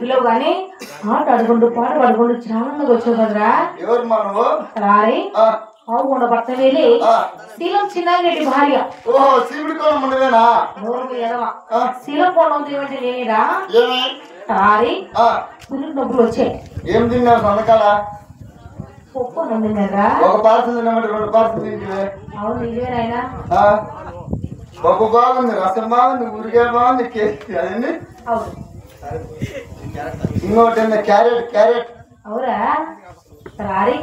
పిల్లవు గాని ఆట ఆడుకుంటూ పాట పాడుకుంటూ చాలా వచ్చావు కదరా. ఎవరు మనవు రారి అవుకుండా భర్త వెళ్ళి శీలం చిన్నగేటి భార్య. ఓహో శివుడి కోణం ఉండవేనా? శీలం కోణం ఏమంటే నేనేరా రారి పులికి డబ్బులు వచ్చాయి. ఏం తిన్నావు సొంతకాల? పప్పు అన్నం తిన్నారా? ఒక పార్సల్ తిన్నామంటే 2 పార్సల్ తింటే. అవును నిజమేనాయనా. పప్పు బాగుంది, రసం బాగుంది, ఊరికాయ బాగుంది, అదండి. ఇంకోటి క్యారెట్ క్యారెట్. అవురా రారి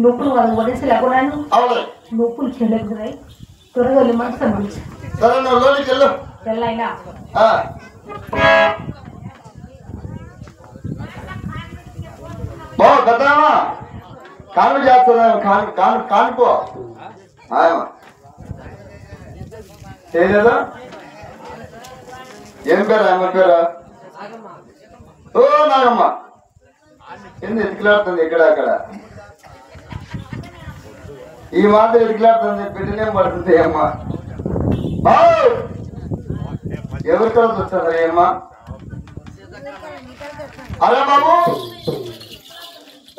నొప్పులు వాళ్ళు వదిలేసి లేకుండా నొప్పులు చెల్లెకున్నాయి. త్వరగా వెళ్ళి మనసు కనిపించు. సరే నువ్వు లోనికి వెళ్ళు. వెళ్ళైనా పెద్దమ్మా కాను చేస్తా కానుకో చేయలేదా? ఏం పేరు ఆమె పేరు? ఓ నాగమ్మ ఎందుకు ఎతికిలాడుతుంది ఇక్కడ అక్కడ? ఈ మాట ఎతికిలాడుతుంది, బిడ్డనేం పడుతుంది అమ్మా. ఎవరి కలిసి వచ్చారు అమ్మా? అరే బాబు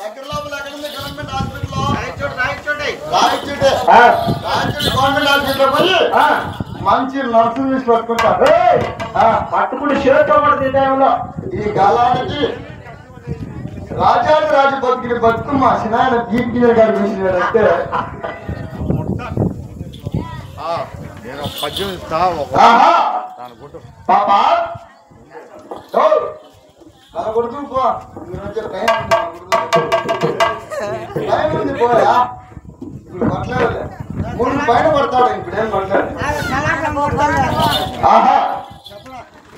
దగ్గర లోపల ఎక్కడుంది? గవర్నమెంట్ హాస్పిటల్ గవర్నమెంట్ హాస్పిటల్ పోయి మంచి నర్సులు తీసి పట్టుకుంటారు. పట్టుకుని చేతితో పడుతుంది టైంలో. ఈ కాలానికి రాజాది రాజు బతికిన బతుకమ్మ సినాయన బీపీ గారు వేసినాడంటే పాపా తన కొడుకు టైం ఉంది పోయా. ఇప్పుడు పట్టలేదు, 3 పైన పడతాడు. ఇప్పుడేం పడలేదు.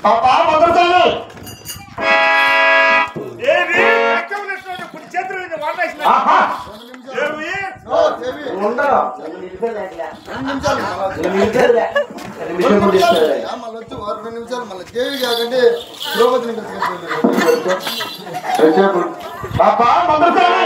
పాపా మొదలుతాను నిమిషాలు మళ్ళీ దేవి కాకండి ద్రౌపదిని పాపా మొదలుతాను.